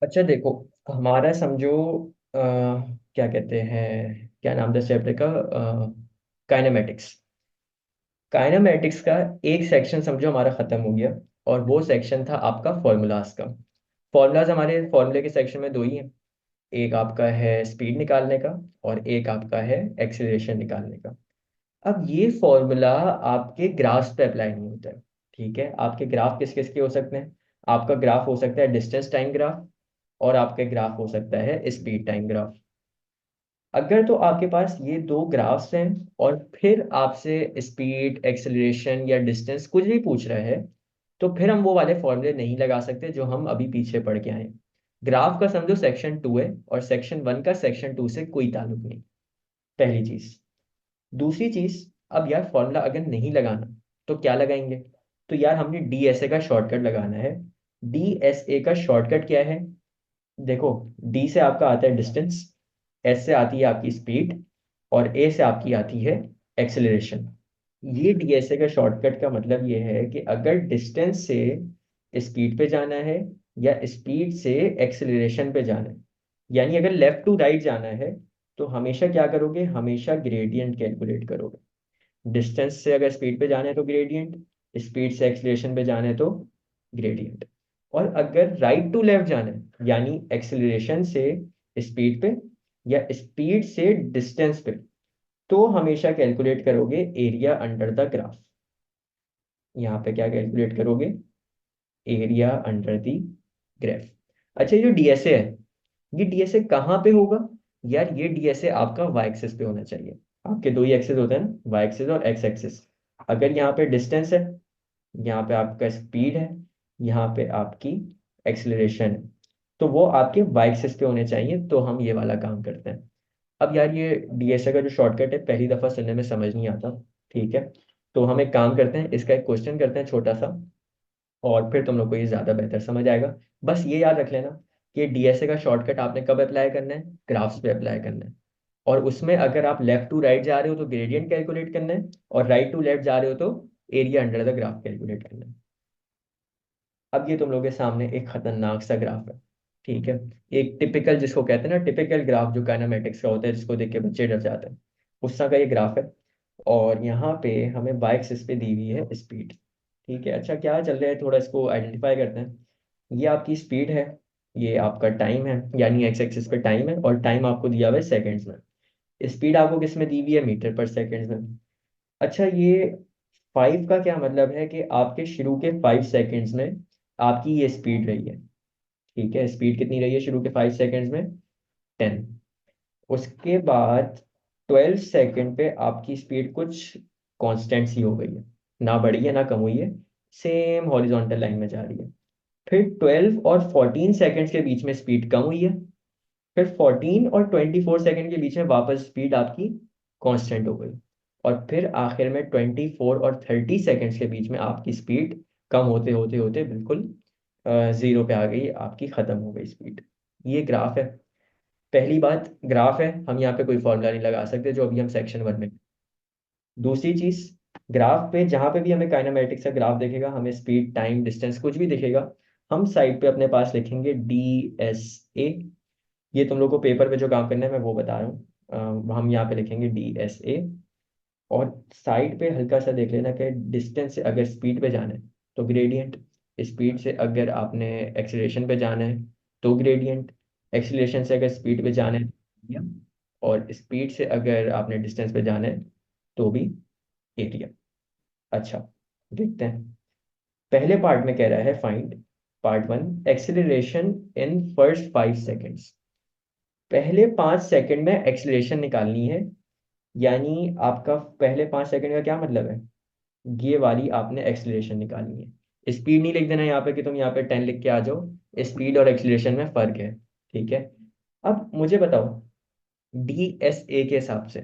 अच्छा देखो, हमारा समझो क्या कहते हैं, क्या नाम था चैप्टर का? काइनेमेटिक्स। काइनेमेटिक्स का एक सेक्शन समझो हमारा खत्म हो गया। और वो सेक्शन था आपका फॉर्मूलाज का। फॉर्मूलाज हमारे फॉर्मूले के सेक्शन में दो ही हैं। एक आपका है स्पीड निकालने का, और एक आपका है एक्सेलरेशन निकालने का। अब ये फॉर्मूला आपके ग्राफ्स पे अप्लाई नहीं होता है। ठीक है, आपके ग्राफ किस किस के हो सकते हैं? आपका ग्राफ हो सकता है डिस्टेंस टाइम ग्राफ, और आपका ग्राफ हो सकता है स्पीड टाइम ग्राफ। अगर तो आपके पास ये दो ग्राफ्स हैं, और फिर आपसे स्पीड एक्सेलरेशन या डिस्टेंस कुछ भी पूछ रहा है, तो फिर हम वो वाले फॉर्मूले नहीं लगा सकते जो हम अभी पीछे पढ़ के आए हैं। ग्राफ का समझो सेक्शन 2 है, और सेक्शन 1 का सेक्शन 2 से कोई ताल्लुक नहीं। पहली चीज। दूसरी चीज, अब यार फॉर्मूला अगर नहीं लगाना तो क्या लगाएंगे? तो यार हमने डीएसए का शॉर्टकट लगाना है। डीएसए का शॉर्टकट क्या है? देखो, डी से आपका आता है डिस्टेंस, एस से आती है आपकी स्पीड, और ए से आपकी आती है एक्सेलरेशन। ये डीएसए का शॉर्टकट का मतलब ये है कि अगर डिस्टेंस से स्पीड पे जाना है, या स्पीड से एक्सेलरेशन पे जाना है, यानी अगर लेफ्ट टू राइट जाना है, तो हमेशा क्या करोगे? हमेशा ग्रेडियंट कैलकुलेट करोगे। डिस्टेंस से अगर स्पीड पे जाना है तो ग्रेडियंट, स्पीड से एक्सेलरेशन पे जाना है तो ग्रेडियंट। और अगर राइट टू लेफ्ट जाना है, यानी एक्सेलरेशन से स्पीड पे, या स्पीड से डिस्टेंस पे, तो हमेशा कैलकुलेट करोगे एरिया अंडर द ग्राफ। यहाँ पे क्या कैलकुलेट करोगे? Area under the graph. अच्छा, ये जो डीएसए है, ये डीएसए कहाँ पे होगा? यार ये डीएसए आपका वाई एक्सिस पे होना चाहिए। आपके दो ही एक्सिस होते हैं ना, वाई एक्सिस और एक्स एक्सिस। अगर यहाँ पे डिस्टेंस है, यहाँ पे आपका स्पीड है, यहाँ पे आपकी एक्सेलरेशन है, तो वो आपके वाई एक्सिस पे होने चाहिए। तो हम ये वाला काम करते हैं। अब यार ये डीएसए का जो शॉर्टकट है, पहली दफा सुनने में समझ नहीं आता। ठीक है, तो हम एक काम करते हैं, इसका एक क्वेश्चन करते हैं छोटा सा, और फिर तुम लोग को ये ज्यादा बेहतर समझ आएगा। बस ये याद रख लेना कि डीएसए का शॉर्टकट आपने कब अप्लाई करना है? ग्राफ्स पे अप्लाई करना है। और उसमें अगर आप लेफ्ट टू राइट जा रहे हो तो ग्रेडियंट कैलकुलेट करना है, और राइट टू लेफ्ट जा रहे हो तो area under the graph calculate करना है। अब ये तुम लोग के सामने एक खतरनाक सा ग्राफ है। ठीक है, एक टिपिकल, जिसको कहते हैं ना टिपिकल ग्राफ, जो काइनेमेटिक्स का होता है, जिसको देख के बच्चे डर जाते हैं, उस तरह का ये ग्राफ है। और यहाँ पे हमें बाइक इस पे दी हुई है स्पीड। ठीक है, अच्छा क्या चल रहा है, थोड़ा इसको आइडेंटिफाई करते हैं। ये आपकी स्पीड है, ये आपका टाइम है, यानी एक्स एक्सिस पे टाइम है, और टाइम आपको दिया हुआ है सेकेंड्स में। स्पीड आपको किस में दी हुई है? मीटर पर सेकेंड में। अच्छा, ये 5 का क्या मतलब है? कि आपके शुरू के 5 सेकेंड्स में आपकी ये स्पीड रही है। ठीक है, स्पीड कितनी रही है शुरू के 5 सेकेंड्स में? 10। उसके बाद 12 सेकेंड पे आपकी स्पीड कुछ कांस्टेंट सी हो गई है, ना बढ़ी है ना कम हुई है, सेम हॉरिजॉन्टल लाइन में जा रही है। फिर 12 और 14 सेकेंड्स के बीच में स्पीड कम हुई है। फिर 14 और 24 सेकेंड के बीच में वापस स्पीड आपकी कांस्टेंट हो गई। और फिर आखिर में 24 और 30 सेकेंड्स के बीच में आपकी स्पीड कम होते होते होते बिल्कुल जीरो पे आ गई, आपकी खत्म हो गई स्पीड। ये ग्राफ है। पहली बात, ग्राफ है, हम यहाँ पे कोई फॉर्मूला नहीं लगा सकते, जो अभी हम सेक्शन 1 में। दूसरी चीज, ग्राफ पे जहां पे भी हमें काइनेमेटिक्स का ग्राफ दिखेगा, हमें स्पीड टाइम डिस्टेंस कुछ भी दिखेगा, हम साइड पे अपने पास लिखेंगे डी एस ए। ये तुम लोग को पेपर पे जो काम करना है मैं वो बता रहा हूँ। हम यहाँ पे लिखेंगे डी एस ए। और साइड पे हल्का सा देख लेना कि डिस्टेंस से अगर स्पीड पे जाना है तो ग्रेडियंट, स्पीड से अगर आपने एक्सीलरेशन पे जाना है तो ग्रेडियंट, एक्सीलरेशन से अगर स्पीड पे जाना है या, और स्पीड से अगर आपने डिस्टेंस पे जाना है तो भी एरिया। अच्छा, देखते हैं। पहले पार्ट में कह रहा है find, part 1, acceleration in first 5 seconds. पहले 5 सेकंड में एक्सीलरेशन निकालनी है। यानी आपका पहले 5 सेकंड का क्या मतलब है? ये वाली आपने एक्सीलरेशन निकालनी है। स्पीड नहीं लिख देना यहाँ पे कि तुम यहाँ पे 10 लिख के आ जाओ। स्पीड और एक्सीलरेशन में फर्क है। ठीक है, अब मुझे बताओ, डी एस ए के हिसाब से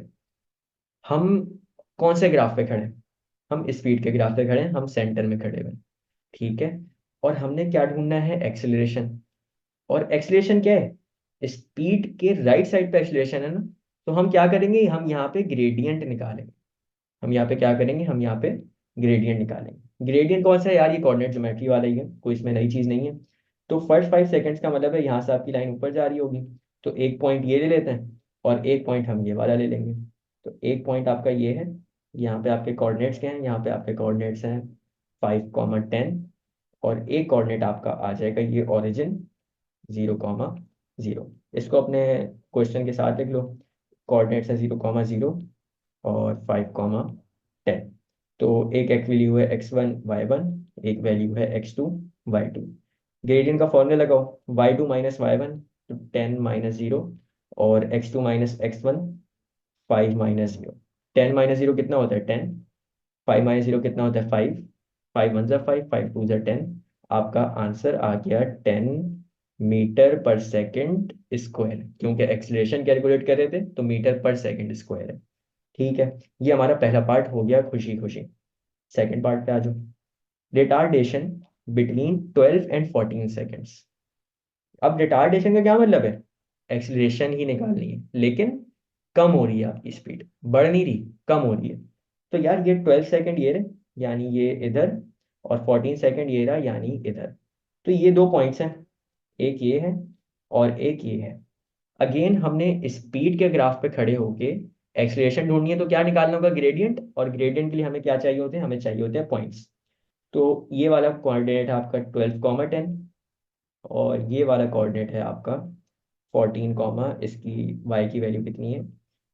हम कौन से ग्राफ पे खड़े हैं? हम स्पीड के ग्राफ पे खड़े हैं, हम सेंटर में खड़े हुए हैं। ठीक है, और हमने क्या ढूंढना है? एक्सीलरेशन। और एक्सीलरेशन क्या है? स्पीड के राइट साइड पे एक्सीलरेशन है ना। तो हम क्या करेंगे? हम यहाँ पे ग्रेडियंट निकालेंगे। हम यहाँ पे क्या करेंगे? हम यहाँ पे ग्रेडियंट निकालेंगे। ग्रेडियंट कौन सा है यार? ये कोऑर्डिनेट ज्योमेट्री वाला ही है, कोई इसमें नई चीज नहीं है। तो फर्स्ट 5 सेकेंड्स का मतलब है यहाँ से आपकी लाइन ऊपर जा रही होगी। तो एक पॉइंट ये ले लेते हैं और एक पॉइंट हम ये वाला ले लेंगे। तो एक पॉइंट आपका ये है, यहाँ पे आपके कोऑर्डिनेट्स क्या हैं, यहाँ पे आपके कोऑर्डिनेट्स हैं 5, 10, और एक कोऑर्डिनेट आपका आ जाएगा ये ओरिजिन 0, 0। इसको अपने क्वेश्चन के साथ लिख लो। कोऑर्डिनेट्स है 0, 0 और 5, 10। तो एक वैल्यू है x1, y1, एक वैल्यू है x2, y2। ग्रेडियंट का फॉर्मूला लगाओ, y2 - y1 तो 10 - 0, और x2 - x1 5 - 0। 10 - 0 कितना होता है 10, 5 - 0 कितना होता है 5, 5 1 = 5, 5 2 = 10। आपका आंसर आ गया 10 मीटर पर सेकेंड स्क्वायर, क्योंकि एक्सलेशन कैलकुलेट कर रहे थे तो मीटर पर सेकेंड स्क्वायर है। ठीक है, ये हमारा पहला पार्ट हो गया खुशी खुशी। सेकंड पार्ट पे आ जाओ। Retardation between 12 and 14 seconds. अब रिटार्डेशन का क्या मतलब है, एक्सीलरेशन ही निकालनी है, लेकिन कम हो रही है आपकी स्पीड, बढ़ नहीं रही, कम हो रही है। तो यार ये 12 सेकेंड ये रहे, यानी ये इधर, और 14 सेकेंड ये रहा यानी इधर। तो ये दो पॉइंट्स हैं, एक ये है और एक ये है। अगेन हमने स्पीड के ग्राफ पे खड़े होके एक्सीलरेशन ढूंढनी है, तो क्या निकालना होगा ग्रेडियंट, और ग्रेडियंट के लिए हमें क्या चाहिए होते हैं, हमें चाहिए होते हैं पॉइंट्स। तो ये वाला कोऑर्डिनेट है आपका 12, 10, और ये वाला कोऑर्डिनेट है आपका 14, इसकी वाई की वैल्यू कितनी है,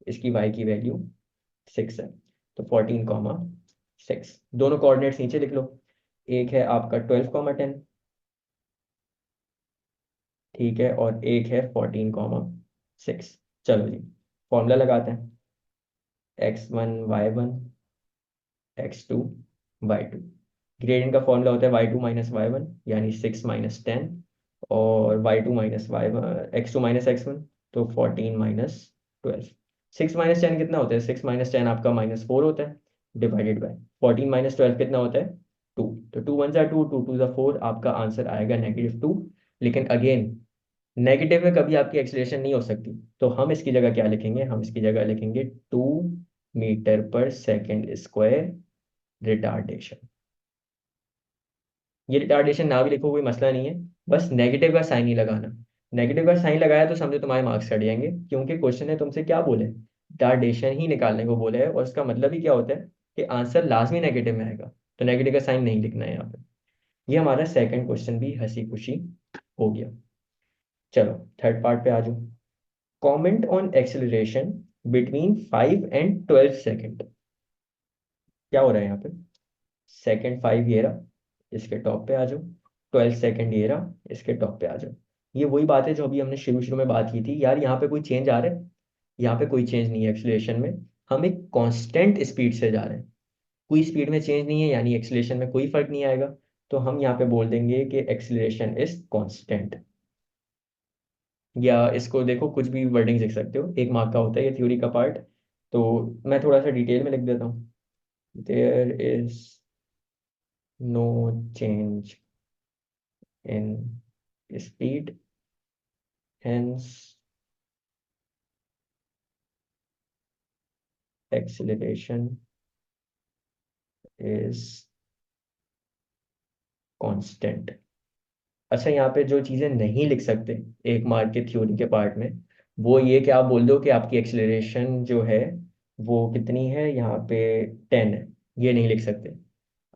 इसकी वाई की वैल्यू 6 है। तो 14, 6 दोनों कोऑर्डिनेट्स नीचे लिख लो। एक है आपका 12, 10, ठीक है, और एक है 14, 6। चलो जी, फॉर्मूला लगाते हैं। x1, y1, x2, y2। Gradient का फॉर्मूला होता है y2 - y1 यानी 6 - 10, और y2 - y1, x2 - x1 तो 14 - 12। 6 - 10 कितना होता है, 6 - 10 आपका -4 होता है, डिवाइडेड बाय 14 - 12 कितना होता है 2। तो 2 1 = 2, 2 2 = 4, आपका आंसर आएगा -2। लेकिन अगेन नेगेटिव में कभी आपकी एक्सीलरेशन नहीं हो सकती, तो हम इसकी जगह क्या लिखेंगे, हम इसकी जगह लिखेंगे 2 मीटर पर सेकेंड स्क्वायर रिटार्डेशन। ये रिटार्डेशन ना भी लिखो कोई मसला नहीं है, बस नेगेटिव का साइन ही लगाना। नेगेटिव का साइन लगाया तो समझो तुम्हारे मार्क्स कट जाएंगे, क्योंकि क्वेश्चन ने तुमसे क्या बोले, रिटार्डेशन ही निकालने को बोले है, और इसका मतलब ही क्या होता है कि आंसर लाजमी नेगेटिव में आएगा। तो नेगेटिव का साइन नहीं लिखना है यहाँ पे। ये हमारा सेकंड क्वेश्चन भी हंसी खुशी हो गया। चलो थर्ड पार्ट पे आ जाओ। Comment on acceleration between 5 and 12 second. क्या हो रहा है यहाँ पे, सेकेंड 5 ये रहा, इसके टॉप पे आ जाओ। 12 सेकेंड ये रहा, इसके टॉप पे आ जाओ। ये वही बात है जो अभी हमने शुरू शुरू में बात की थी, यार यहाँ पे कोई चेंज आ रहा है, यहाँ पे कोई चेंज नहीं है एक्सेलरेशन में। हम एक कांस्टेंट स्पीड से जा रहे हैं, कोई स्पीड में चेंज नहीं है, यानी एक्सेलरेशन में कोई फर्क नहीं आएगा। तो हम यहाँ पे बोल देंगे कि एक्सेलरेशन इज कांस्टेंट। या इसको देखो कुछ भी वर्डिंग लिख सकते हो, 1 मार्क का होता है ये थ्योरी का पार्ट। तो मैं थोड़ा सा डिटेल में लिख देता हूँ। There is no change in speed, hence acceleration is constant. अच्छा, यहाँ पे जो चीज़ें नहीं लिख सकते 1 मार्क के थ्योरी के पार्ट में, वो ये कि आप बोल दो कि आपकी एक्सेलरेशन जो है वो कितनी है, यहाँ पे 10 है, ये नहीं लिख सकते।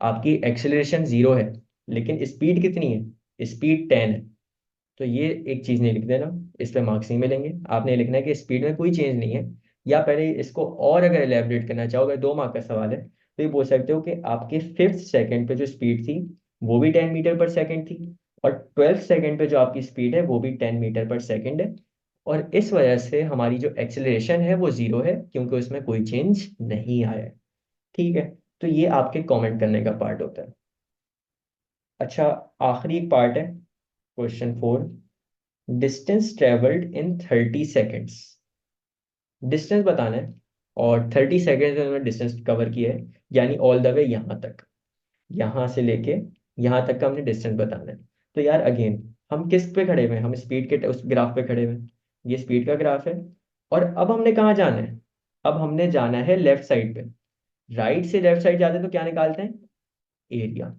आपकी एक्सेलरेशन 0 है, लेकिन स्पीड कितनी है, स्पीड 10 है। तो ये एक चीज़ नहीं लिख देना, इस पे मार्क्स नहीं मिलेंगे। आपने लिखना है कि स्पीड में कोई चेंज नहीं है। या पहले इसको और अगर एलेबरेट करना चाहोगे, 2 मार्क का सवाल है, तो ये बोल सकते हो कि आपके 5th सेकेंड पे जो स्पीड थी वो भी 10 मीटर पर सेकेंड थी, और 12th सेकेंड पे जो आपकी स्पीड है वो भी 10 मीटर पर सेकेंड है। और इस वजह से हमारी जो एक्सेलरेशन है वो 0 है, क्योंकि उसमें कोई चेंज नहीं आया है। ठीक है, तो ये आपके कमेंट करने का पार्ट होता है। अच्छा, आखिरी पार्ट है question 4। Distance travelled in 30 seconds. Distance बताना है, और 30 सेकेंड में उन्होंने डिस्टेंस कवर किया है, यानी ऑल द वे यहाँ तक, यहाँ से लेके यहाँ तक का हमने डिस्टेंस बताना है। तो यार अगेन हम किस पे खड़े हुए हैं, हम स्पीड के उस ग्राफ पे खड़े हुए हैं, ये स्पीड का ग्राफ है। और अब हमने कहाँ जाना है, अब हमने जाना है लेफ्ट साइड पे। राइट से लेफ्ट साइड जाते हैं तो क्या निकालते हैं, एरिया।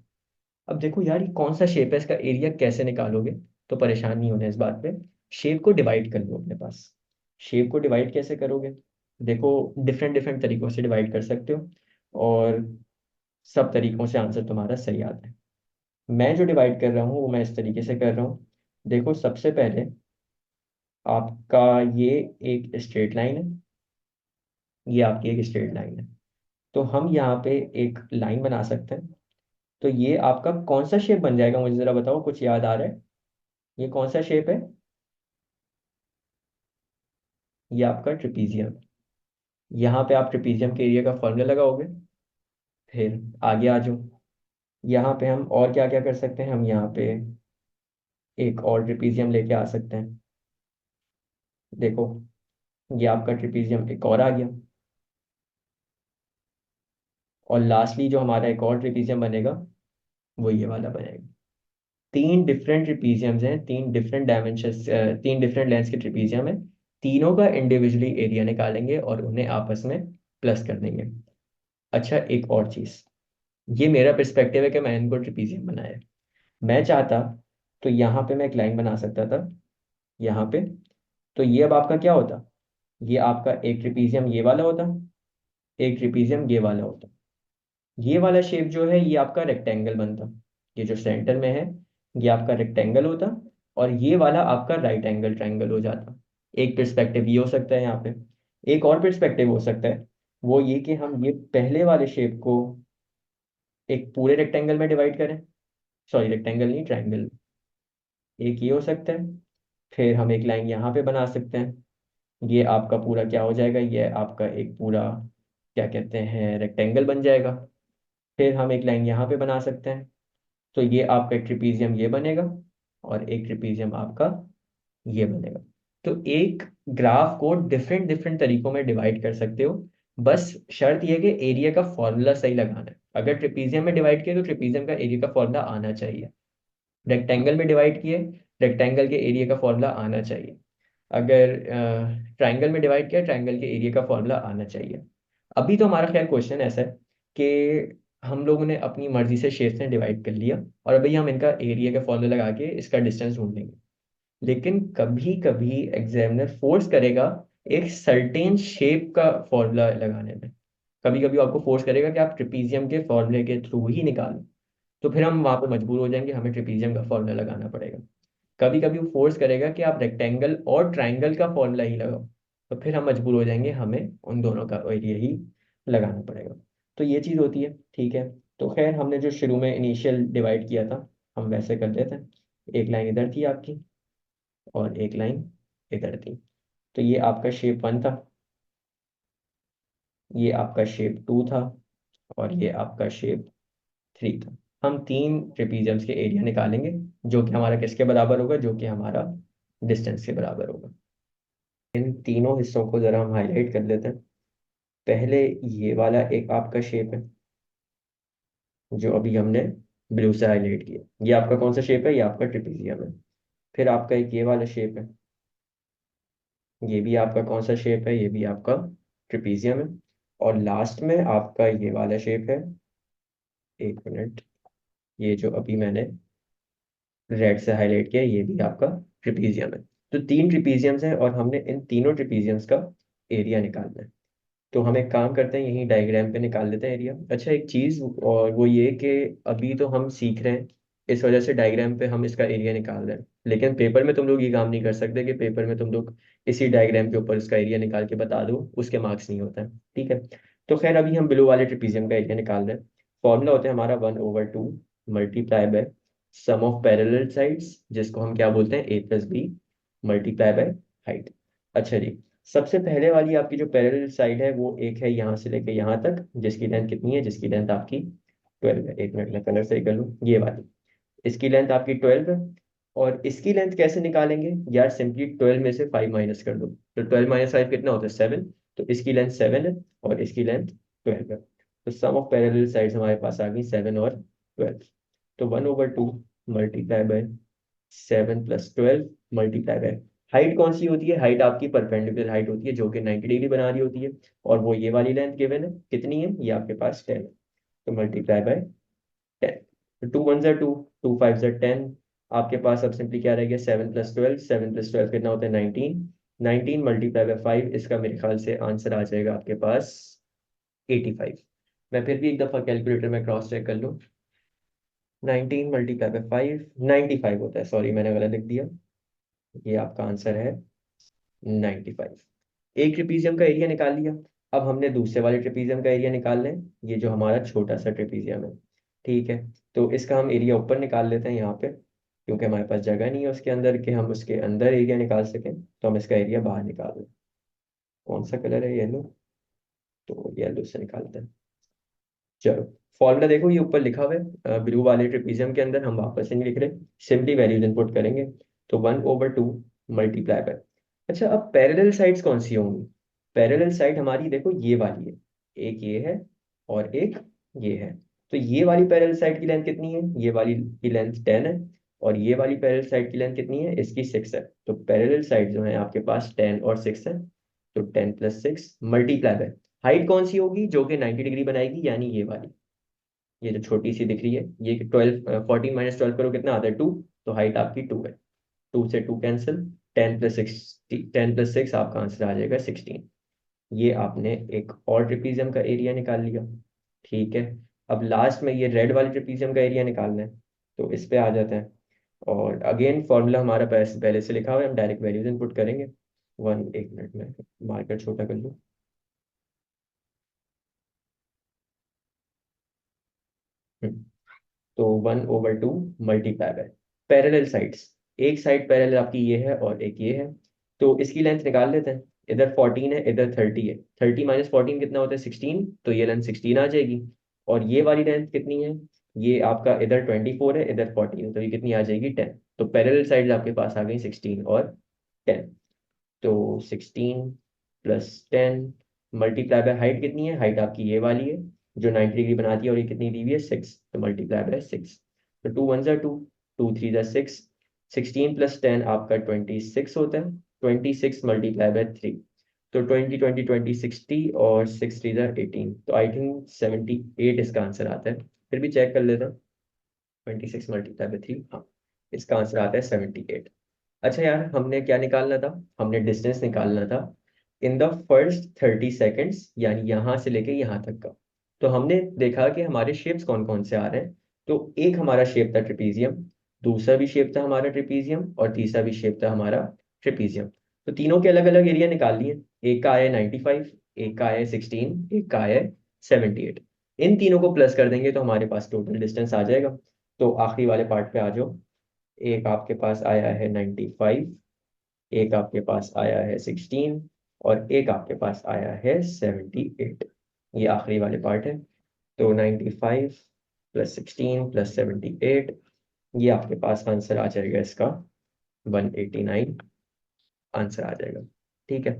अब देखो यार ये कौन सा शेप है, इसका एरिया कैसे निकालोगे। तो परेशान नहीं होना इस बात पे। शेप को डिवाइड कर लो अपने पास। शेप को डिवाइड कैसे करोगे? देखो, डिफरेंट डिफरेंट तरीकों से डिवाइड कर सकते हो, और सब तरीकों से आंसर तुम्हारा सही आता है। मैं जो डिवाइड कर रहा हूँ वो मैं इस तरीके से कर रहा हूँ। देखो, सबसे पहले आपका ये एक स्ट्रेट लाइन है, ये आपकी एक स्ट्रेट लाइन है। तो हम यहाँ पे एक लाइन बना सकते हैं। तो ये आपका कौन सा शेप बन जाएगा, मुझे ज़रा बताओ, कुछ याद आ रहा है? ये कौन सा शेप है? ये आपका ट्रिपीजियम। यहाँ पे आप ट्रिपीजियम के एरिया का फॉर्मूला लगाओगे। फिर आगे आ जाओ। यहाँ पे हम और क्या क्या कर सकते हैं, हम यहाँ पे एक और ट्रिपीजियम लेके आ सकते हैं। देखो, ये आपका ट्रिपीजियम एक और आ गया। और लास्टली जो हमारा एक और ट्रिपीजियम बनेगा वो ये वाला बनेगा। तीन डिफरेंट ट्रिपीजियम्स हैं, तीन डिफरेंट डायमेंशंस, तीन डिफरेंट लेंथ के ट्रिपीजियम है। तीनों का इंडिविजुअली एरिया निकालेंगे और उन्हें आपस में प्लस कर देंगे। अच्छा, एक और चीज़, ये मेरा पर्सपेक्टिव है कि मैं इनको ट्रिपीजियम बनाया। मैं चाहता तो यहाँ पे मैं एक लाइन बना सकता था, यहाँ पे। तो ये अब आपका क्या होता? ये आपका एक ट्रिपीजियम ये वाला होता, एक ट्रिपीजियम ये वाला होता। ये वाला शेप जो है ये आपका रेक्टेंगल बनता। ये जो सेंटर में है ये आपका रेक्टेंगल होता, और ये वाला आपका राइट एंगल ट्रायंगल हो जाता। एक पर्सपेक्टिव ये हो सकता है यहाँ पे। एक और पर्सपेक्टिव हो सकता है, वो ये कि हम ये पहले वाले शेप को एक पूरे रेक्टेंगल में डिवाइड करें। सॉरी, रेक्टेंगल नहीं, ट्रायंगल। एक ये हो सकता है। फिर हम एक लाइन यहाँ पे बना सकते हैं। ये आपका पूरा क्या हो जाएगा, ये आपका एक पूरा क्या कहते हैं, रेक्टेंगल बन जाएगा। फिर हम एक लाइन यहाँ पे बना सकते हैं। तो ये आपका ट्रिपीजियम ये बनेगा, और एक ट्रिपीजियम आपका ये बनेगा। तो एक ग्राफ को डिफरेंट डिफरेंट तरीकों में डिवाइड कर सकते हो। बस शर्त यह कि एरिया का फॉर्मूला सही लगाना है। अगर ट्रिपीजियम में डिवाइड किया तो ट्रिपीजियम का एरिया का फॉर्मूला आना चाहिए। रेक्टेंगल में डिवाइड किए, रेक्टेंगल के एरिया का फॉर्मूला आना चाहिए। अगर ट्राइंगल में डिवाइड किया, ट्राइंगल के एरिया का फॉर्मूला आना चाहिए। अभी तो हमारा ख्याल क्वेश्चन ऐसा है कि हम लोगों ने अपनी मर्जी से शेप्स में डिवाइड कर लिया, और अभी हम इनका एरिया का फॉर्मूला लगा के इसका डिस्टेंस ढूंढ लेंगे। लेकिन कभी कभी एग्जामिनर फोर्स करेगा एक सर्टेन शेप का फॉर्मूला लगाने में। कभी कभी आपको फोर्स करेगा कि आप ट्रिपीजियम के फॉर्मूले के थ्रू ही निकालो। तो फिर हम वहां पर मजबूर हो जाएंगे, हमें ट्रिपीजियम का फॉर्मूला लगाना पड़ेगा। कभी कभी वो फोर्स करेगा कि आप रेक्टेंगल और ट्राइंगल का फॉर्मूला ही लगाओ। तो फिर हम मजबूर हो जाएंगे, हमें उन दोनों का एरिया ही लगाना पड़ेगा। तो ये चीज़ होती है, ठीक है। तो खैर, हमने जो शुरू में इनिशियल डिवाइड किया था हम वैसे कर देते हैं। एक लाइन इधर थी आपकी, और एक लाइन इधर थी। तो ये आपका शेप वन था, ये आपका शेप टू था, और ये आपका शेप थ्री था। हम तीन ट्रेपीजियम्स के एरिया निकालेंगे, जो कि हमारा किसके बराबर होगा, जो कि हमारा डिस्टेंस के बराबर होगा। इन तीनों हिस्सों को जरा हम हाईलाइट कर लेते हैं। पहले ये वाला एक आपका शेप है, जो अभी हमने ब्लू से हाईलाइट किया। ये आपका कौन सा शेप है? ये आपका ट्रेपीजियम है। फिर आपका एक ये वाला शेप है, ये भी आपका कौन सा शेप है? ये भी आपका ट्रेपीजियम है। और लास्ट में आपका ये वाला शेप है, एक मिनट, ये जो अभी मैंने रेड से हाईलाइट किया, ये भी आपका ट्रिपीजियम है। तो तीन ट्रिपीजियम्स हैं, और हमने इन तीनों ट्रिपीजियम्स का एरिया निकालना है। तो हम एक काम करते हैं, यही डायग्राम पे निकाल लेते हैं एरिया। अच्छा, एक चीज़ और वो ये कि अभी तो हम सीख रहे हैं, इस वजह से डायग्राम पे हम इसका एरिया निकाल रहे हैं। लेकिन पेपर में तुम लोग ये काम नहीं कर सकते कि पेपर में तुम लोग इसी डायग्राम के ऊपर इसका एरिया निकाल के बता दो, उसके मार्क्स नहीं होता है, ठीक है। तो खैर, अभी हम ब्लू वाले ट्रिपीजियम का एरिया निकाल रहे हैं। फॉर्मूला होता है हमारा 1/2 multiply by sum of parallel sides, जिसको हम क्या बोलते हैं, a+b मल्टीप्लाई बाय हाइट। अच्छा जी, सबसे पहले वाली आपकी जो पैरेलल साइड है वो एक है यहाँ से लेके यहाँ तक, जिसकी लेंथ कितनी है? जिसकी लेंथ आपकी 12 है। एक मिनट में कलर सही कर लूँ, ये वाली, इसकी लेंथ आपकी 12 है। और इसकी लेंथ कैसे निकालेंगे यार? सिंपली 12 में से 5 माइनस कर दो। तो 12 माइनस 5 कितना होता है? 7। तो इसकी लेंथ 7 है, और इसकी लेंथ 12 है। तो सम ऑफ पैरेलल साइड्स हमारे पास आ गई 7 और 12। तो 1/2 multiply bye 7 + 12 multiply by height. कौन सी होती है? हाइट आपकी परपेंडिकुलर हाइट होती है, जो कि 90 डिग्री बना रही होती है। और वो ये वाली लेंथ गिवन है, कितनी है? ये आपके पास 10 है। तो मल्टीप्लाई बाय 10। तो 2 1 ज़ा 2, 2 5 ज़ा 10, आपके पास अब सिंपली क्या रह गया, 7 + 12, 7 + 12 कितना होता है 19, 19 मल्टीप्लाई बाय 5, इसका मेरे ख्याल से आंसर आ जाएगा आपके पास 85। मैं फिर भी एक दफ़ा कैलकुलेटर में क्रॉस चेक कर लूँ। 19 मल्टीप्लाई बाय 5, 95 होता है, सॉरी मैंने गलत लिख दिया। ये आपका आंसर है 95। एक ट्रेपीजियम का एरिया निकाल लिया। अब हमने दूसरे वाले ट्रेपीजियम का एरिया निकालना है, ये जो हमारा छोटा सा ट्रेपीजियम है। ठीक है, तो इसका हम एरिया ऊपर निकाल लेते हैं यहाँ पे, क्योंकि हमारे पास जगह नहीं है उसके अंदर कि हम उसके अंदर एरिया निकाल सकें, तो हम इसका एरिया बाहर निकाल दें। कौन सा कलर है, येलो, तो येलो से निकालते हैं। चलो, फॉर्मूला देखो ये ऊपर लिखा हुआ है ब्लू वाले ट्रेपीजियम के अंदर, हम वापस से नहीं लिख रहे, सिंपली वैल्यूज इनपुट करेंगे। तो 1/2 मल्टीप्लाई बाय, अच्छा अब पैरेलल साइड्स कौन सी होंगी? पैरेलल साइड हमारी देखो ये वाली है, एक ये है और एक ये है। तो ये वाली पैरेलल साइड की लेंथ कितनी है, ये वाली की लेंथ 10 है, और ये वाली पैरेलल साइड की लेंथ कितनी है, इसकी 6 है। तो पैरेलल साइड जो है आपके पास 10 और 6 है, तो 10 + 6 मल्टीप्लाई बाय, हाइट कौन सी होगी जो कि 90 डिग्री बनाएगी, यानी ये वाली, ये जो छोटी सी दिख रही है, ये 14 - 12 करो कितना आता है 2, तो हाइट आपकी 2 है। 2 से 2 कैंसिल, 10 + 6, 10 + 6 आपका आंसर आ जाएगा 16। ये आपने एक और ट्रेपीजियम का एरिया निकाल लिया। ठीक है, अब लास्ट में ये रेड वाले ट्रेपीजियम का एरिया निकालना है, तो इस पे आ जाते हैं। और अगेन फॉर्मूला हमारा पहले से लिखा हुआ है, हम डायरेक्ट वैल्यूज इनपुट करेंगे। एक मिनट में मार्कर छोटा कर लूँ। तो 1/2 मल्टीप्लाई बाय पैरेलल साइड्स, एक साइड पैरेलल आपकी ये है और एक ये है, तो इसकी लेंथ निकाल लेते हैं। इधर 14 है, इधर 30 है, 30 - 14 कितना होता है 16, तो ये लेंथ 16 आ जाएगी। और ये वाली लेंथ कितनी है, ये आपका इधर 24 है, इधर 14 है, तो ये कितनी आ जाएगी 10। तो पैरेलल साइड्स आपके पास आ गई 16 और 10। तो 16 + 10 मल्टीप्लाई बाय हाइट कितनी है, हाइट आपकी ये वाली है जो 90 डिग्री बनाती है, और ये कितनी दी हुई है 6, तो मल्टीप्लाई बाय 6। तो 2 × 1 = 2, 2 × 3 = 6, 16 + 10 आपका 26 होता है, 26 मल्टीप्लाई बाय 3। तो 20 20 20 60 और 6 3 = 18, तो आई थिंक 78 इसका आंसर आता है। फिर भी चेक कर लेता हूँ, 26 मल्टीप्लाई बाय 3, हाँ इसका आंसर आता है 78। अच्छा यार, हमने क्या निकालना था, हमने डिस्टेंस निकालना था इन द फर्स्ट 30 सेकेंड्स, यानी यहाँ से लेके यहाँ तक का। तो हमने देखा कि हमारे शेप्स कौन कौन से आ रहे हैं। तो एक हमारा शेप था ट्रिपीजियम, दूसरा भी शेप था हमारा ट्रिपीजियम, और तीसरा भी शेप था हमारा ट्रिपीजियम। तो तीनों के अलग अलग एरिया निकाल लिए। एक का आया 95, एक का आया 16, एक का आया 78। इन तीनों को प्लस कर देंगे तो हमारे पास टोटल डिस्टेंस आ जाएगा। तो आखिरी वाले पार्ट पे आ जाओ। एक आपके पास आया है 95, एक आपके पास आया है 16, और एक आपके पास आया है 78। ये आखिरी वाले पार्ट है। तो 95 + 16 + 78, ये आपके पास आंसर आ जाएगा इसका 189 आंसर आ जाएगा। ठीक है।